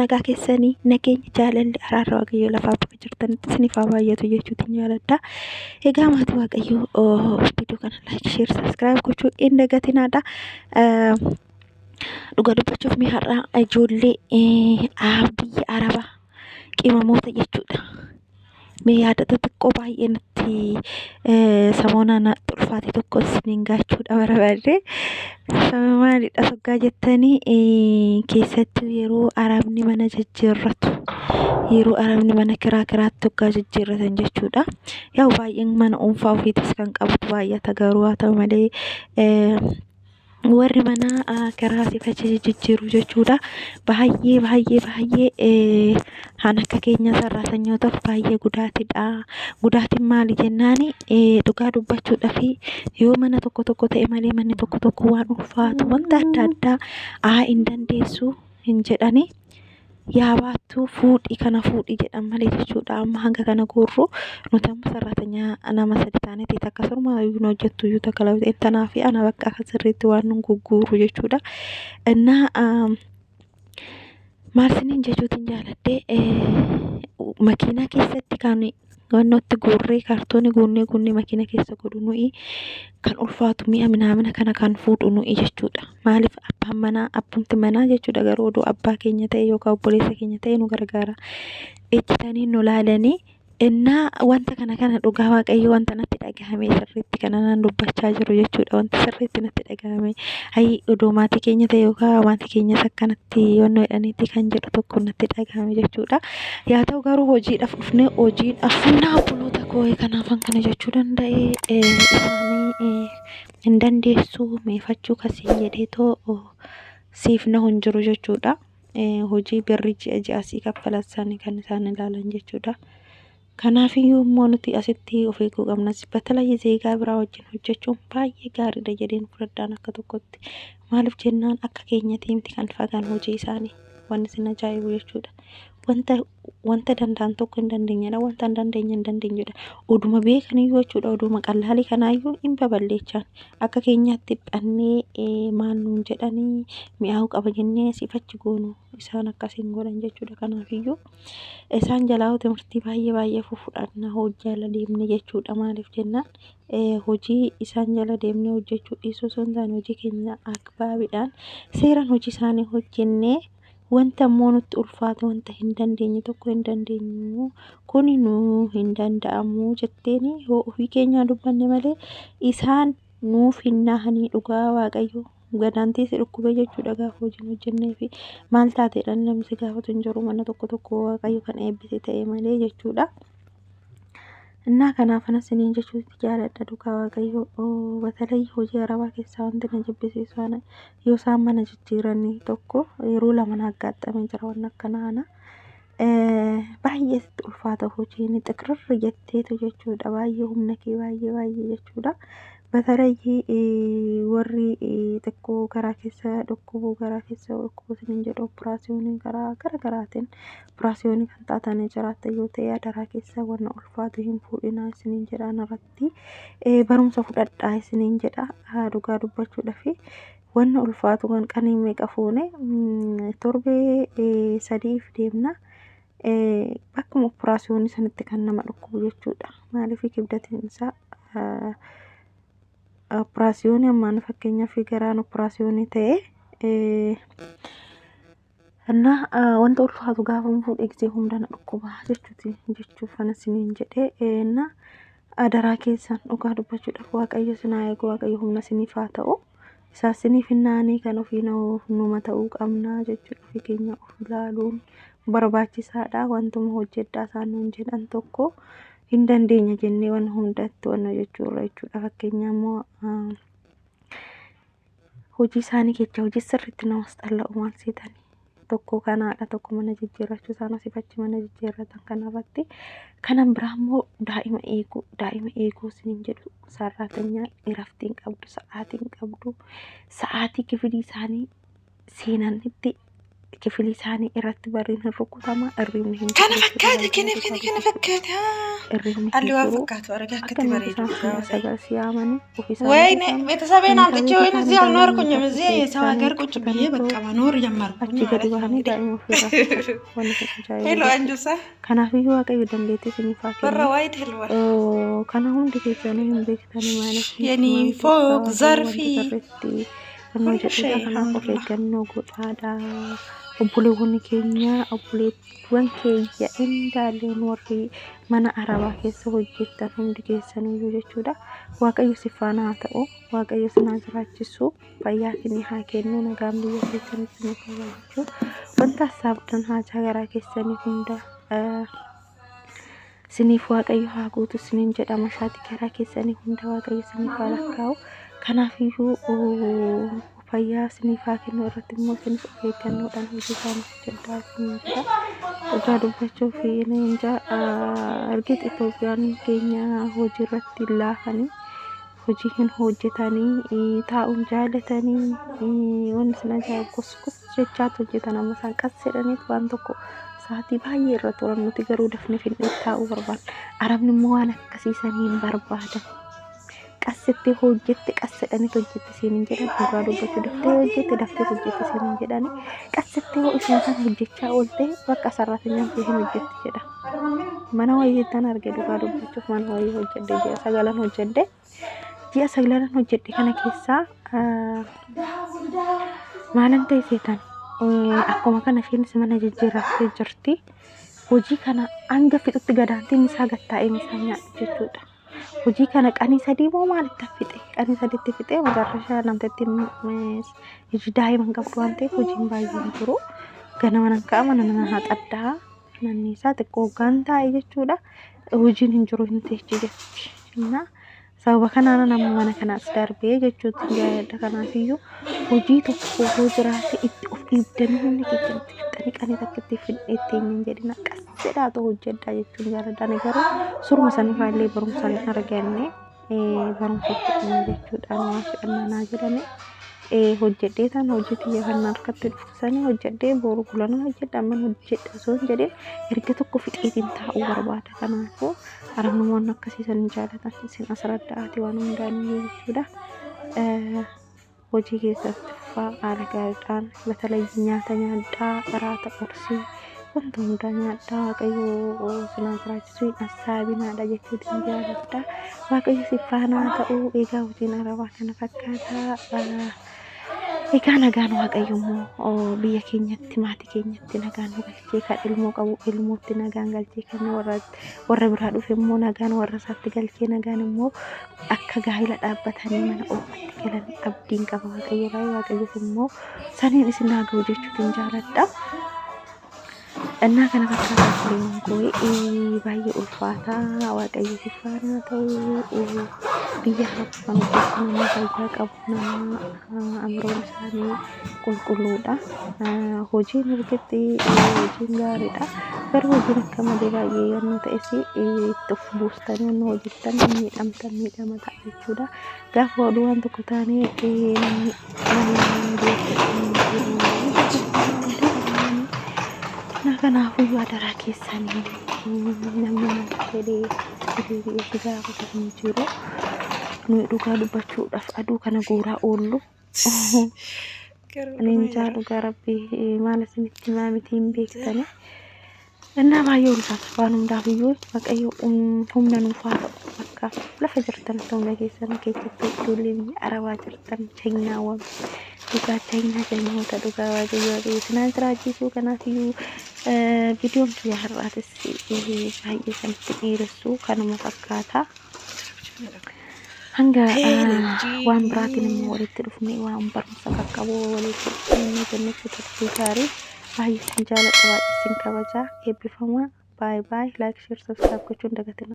nagaa keessanii nageenya jaalalli araara waaqayyoo lafaa bakka jirtanitti isiniif haa baay'atu jechuutiin jaaladha. Egaa maatii waaqayyoo viidiyoo kana like share subscribe gochuu hin dagatinaadha. Dhugaa dubbachuuf mi har'a ijoollee biyya Arabaa qimamoota jechuudha. Mee yaadata xiqqoo baay'ee natti samoonaan ulfaate tokko isiniin gaachuudha barbaade. Maalidha soggaa jettanii keessattuu yeroo Arabni mana jijjiirratu, yeroo Arabni mana kiraatti hoggaa jijjiirratan jechuudha. Yaa baay'een mana dhuunfaa ofiitis kan qabdu baay'ata, garuu haa ta'u malee warri mana karaa sifachi jijjiiru jechuudha. Baay'ee han akka keenya sarraatanyootaaf baay'ee gudaatidha. Gudaatiin maali jennaani dhugaa dubbachuudhaaf yoo mana tokko ta'e malee manni tokko waan ulfaatu wanta adda addaa hin dandeessu hin jedhani. Yaabaattuu fuudhi kana fuudhi jedhan malee jechuudha. Amma hanga kana guurru nuti amma sarraatanya nama sadi taaneeti akkasuma yuun hojjettu iyyuu takka lafti tanaa fi ana bakka akka sirriitti waan nun gugguuru jechuudha. Innaa maal jechuutiin jaaladhee makiinaa keessatti kan wannotti guurree kaartoonii guunnee makiina keessa godhu nuyi kan ulfaatu mi'a minaamina kana kan fuudhu nuyi jechuudha. Maaliif abbaan manaa abbumti manaa jechuudha, garuu oduu abbaa keenya ta'e yookaan obboleessa keenya ta'e nu gargaara ejjitanii nu laalanii. Innaa wanta kana dhugaa waaqayyo wanta natti dhagahame sirriitti kana nan dubbachaa jiru jechuudha. Wanta sirriitti natti dhagahame oduu maatii keenya ta'e yookaan maatii keenyas akkanatti yoonnoo jedhaniitti kan jedhu tokko natti dhagahame jechuudha. Yaa ta'u garuu hojiidhaaf dhufnee hojiidhaaf funnaa obboloota koo kanaafan kana jechuu danda'e isaanii hin dandeessu meefachuu kasii jedheetoo siif na hin jiru jechuudha. Hojii birrii ji'asii kaffalasanii kan isaan ilaalan jechuudha. Kanaafiyyuu immoo nuti asitti of eeguu qabna. Battalii zeegaa biraa wajjin hojjechuun baay'ee gaariidha jedheen fudhadhaan akka tokkotti. Maaliif jennaan akka keenyatti miti kan fagaan hojii isaanii wanni isin ajaa'ibu jechuudha. Wanta danda'an tokko hin dandeenyedha. Wanta hin dandeenyedha. Oduma beekaniyyuu jechuudha. Oduma qallaalii kanaayyuu hin babal'eechaan akka keenyaatti dhiphannee maal nuun jedhanii mi'aawuu qaba jennee sifachi goonu isaan akkasiin godhan jechuudha. Kanaafiyyuu isaan jalaa timirtii baay'ee fudhannaa hojii jala deemne jechuudha. Maaliif jennaan hojii isaan jala deemnee hojjechuu dhiisuu osoo hin taane hojii keenya akbaabiidhaan seeraan hojii isaanii hojjennee wanta immoo nutti ulfaate wanta hin dandeenye tokko hin dandeenyu kun nuu hin danda'amu jetteeni yoo ofii keenyaa dubbanne malee isaan nuuf hin naahanii dhugaa waaqayyo gadaantii si dhukkubee jechuudha. Gaafa hojiin hojjennee fi maal taateedhaan namni si gaafatu hin jiru mana tokko waaqayyo kan eebbise ta'e malee jechuudha. Innaa kanaaf anas isiniin jechuutti jaaladha dhugaa waaqayyo. Battalii hojii Arabaa keessaa wanti na jibbisiisu yoo isaan mana jijjiiranii tokko yeroo lama na aggaxxamee jira waan akkanaana. Baay'ee sitti ulfaata hojiin xiqirri jetteetu jechuudha. Baay'ee humna kee baay'ee jechuudha. Battalii warri xiqqoo garaa keessa dhukkubuu isiniin jedhu operaasiyoonii gara garaatiin operaasiyoonii kan taatanii jiraatan yoo ta'e adaraa keessa wanna ulfaatu hin fuudhinaa isiniin jedhaan irratti barumsa fudhadhaa isiniin jedha. Dhugaa dubbachuudhaaf wanna ulfaatu kan qanii meeqa fuune torbee sadiif deemna. Bakkuma operaasiyoonii sanitti kan nama dhukkubu jechuudha. Maaliif kibdatiin isaa operaasiyoonii ammaan fakkeenyaaf garaan operaasiyoonii ta'e wanta ulfaatu gaafa fuudhee gisee hundana dhukkuba jechuuf kana isiniin jedhee adaraa keessan dhugaa dubbachuudhaaf waaqayyo sinaa eegu, waaqayyo humna isiniif haa ta'u. Isaa isiniif hinnaanii kan ofii numa ta'uu qabna jechuudha. Ofii keenya of ilaaluun barbaachisaadha. Wantuma hojjedhaa isaan nuun jedhan tokko hin dandeenya jennee waan hundatti waan jechuudha jechuudha. Fakkeenya immoo hojii isaanii keessa hojii sirriitti namas xalla'u waan seetanii tokko kanaadha. Tokko mana jijjiirrachuu isaan asifachi mana jijjiirratan kanarratti kanan biraa immoo daa'ima eeguu isiniin jedhu sarraatanya iraftiin qabdu sa'aatiin qabdu sa'aatii kifilii isaanii seenanitti kifili isaanii irratti bariin hin rukutama irriibni hin Kana fakkaata kana fakkaata. irriibni hin Halluu waan jiru fakkaatu argaa akka akkatti namni bareedu. isaan sagal siyaamanii ofiisaa ወይኔ ቤተሰቤን አምጥቼ ወይኔ እዚህ አልኖርኩኝም። እዚህ የሰው ሀገር ቁጭ ብዬ በቃ መኖር ጀመርኩኝ achi gadi ማለት ነው bahanii እንግዲህ። daa'ima ofirraa wanni kun ሄሎ ajaa'iba አንጁሳ kanaafuu waaqayyo dandeettii isiniif haa በራ kennu ዋይድ ሄልዋ kana hundi keessanii hin beektanii maanis የኔ ፎቅ ዘርፊ irratti kannoo jedhudha kanaaf of eeggannoo godhaadha obboleewwan keenya obboleewwan keenya indaaleen warri mana arabaa keessa hojjettan hundi keessaniyyuu jechuudha waaqayyo si faana haa ta'u waaqayyo sinaa jiraachisu fayyaa isinii haa kennu nagaan biyya keessanitti nu qabaachuu wanta saabdan haajaa garaa keessanii hunda siniif waaqayyo haa guutu siniin jedhama shaati garaa keessanii hunda waaqayyo siniif haa lakkaa'u kanaafiyyuu fayyaa siniif haa kennu irratti immoo sinis of eeggannoodhaan hojii isaanii hojjedhaa siniin jedha dhugaa dubbachuu fi leenja argit Itoophiyaan keenya hojii irratti laafanii hojii hin hojjetanii taa'uun jaalatanii wanni sin ajaa'ibu kuskus jechaatu hojjetan amma isaan qas jedhaniit waan tokko sa'aatii baay'ee irra turan nuti garuu dafnee finnee taa'uu barbaanna arabni immoo waan akkasiisanii hin barbaadan qassitti hojjette qassedhanii hojjette seenin jedhan dhugaa dubbachuu daftee hojjette seenin jedhani qassitti hoo isheen sana hojjechaa oolte bakka sarratanyaan kee hin hojjette jedha mana wayyeettan arge dhugaa dubbachuuf mana wayyee hojjedhe ji'a sagalan hojjedhe kana keessaa maalan ta'e seetan akkuma kana isheenis mana jijjiirattee jirti hojii kana hanga fixutti gadaantiin isaa gattaa'een isaa nyaadhu jechuudha hojii kana qanii sadii moo maalitti fixe qanii sadiitti fixe magarrashaa namtatti hojii daa'iman qabdu waan ta'eef hojiin baay'een jiru ganama nan ka'a mana nan haxaddaa manni isaa xiqqoo hoggaan taa'e jechuudha hojiin hin jiru hin teechi jechuudha እና sababa kanaan nama mana kanaas darbee jechuutti gaayadha kanaafiyyuu hojii tokko hoo jiraate itti of dhiibdanii hundi keessatti fixanii qanii takkitti ittiin hin jedhina qassedhaatu hojjedhaa jechuun jaaladha garuu surma sanirraa illee barumsaan arganne barumsa fudhanne jechuudha nama fedhannaa jedhame hojjedhee tan hojii xiyya kan harkatti dhufsanii hojjedhee boru gulana hojjedha amman hojjedha osoo hin jedhin erga tokko fixeetiin taa'uu barbaada kanaafuu arabnamoonni akkasiisan hin jaalatan isin asraddaati waan hundaanii jechuudha hojii keessatti haala gaariidhaan batalayyi nyaata nyaadhaa qaraata qorsii wanta hundaa nyaadhaa waaqayyo sinaa jiraachisuu hin assaabinaadha jechuutiin jaaladha waaqayyo si faanaa ta'uu eegaa hojiin arabaa kana fakkaata egaa nagaan waaqayyo immoo biyya keenyatti maatii keenyatti nagaan nu galchee kan ilmoo qabu ilmootti nagaan galchee kan warra biraa dhufe immoo nagaan warra isaatti galchee nagaan immoo akka gaa'ila dhaabbatanii mana oolmatti galan abdiin qaba waaqayyo baay'ee waaqayyo immoo saniin isin haa ga'u jechuutiin jaaladha እና ከነ ፈካታችሁ ቆይ ባየ ኡልፋታ ዋቀይ ሲፋና ተው ብያ ሀብታም ነው ታያ ቀቡና አምሮን ሳኒ ቁልቁሉዳ ሆጂ ንርግቲ ሆጂ ጋሪዳ ገር ሆጂ ከመደ ባየ የነ ተእሲ ጥፍቡስተን ነው ሆጂተን ሚጣምተን ሚጣመታ ይቹዳ ጋፍ ወዱ አንተ ኩታኔ kanaafuu adaraa keessanii namni fedhee sigaa qotan jiru nu dhugaa dubbachuudhaaf aduu kana guuraa oollu ninjaa dhugaa rabbii maal isinitti maamitiin beektanii እና ባየው ልታስፋኑ እንዳብዩ በቀዩ ሁምና ንፋር በቃ ለፈጅርተን ሰው ለጌሰን ከኢትዮጵያ ዱልኝ አረባ ጅርተን ቸኛው ዱጋቸኛ ጀኛው ተዱጋ ዋጀዩ ትናንትራጂሱ ከናትዩ ቪዲዮም ያህራትስ ይሄ ባየሰን ትይርሱ ከነማ ፈካታ hanga waan biraatiin immoo walitti dhufnee waan barumsa qaqqabu walitti dhufnee jennee tattaafii baay'ee jaalladha baay'ee sin kabaja eebbifamaa baay baay like share subscribe gochuun dagatina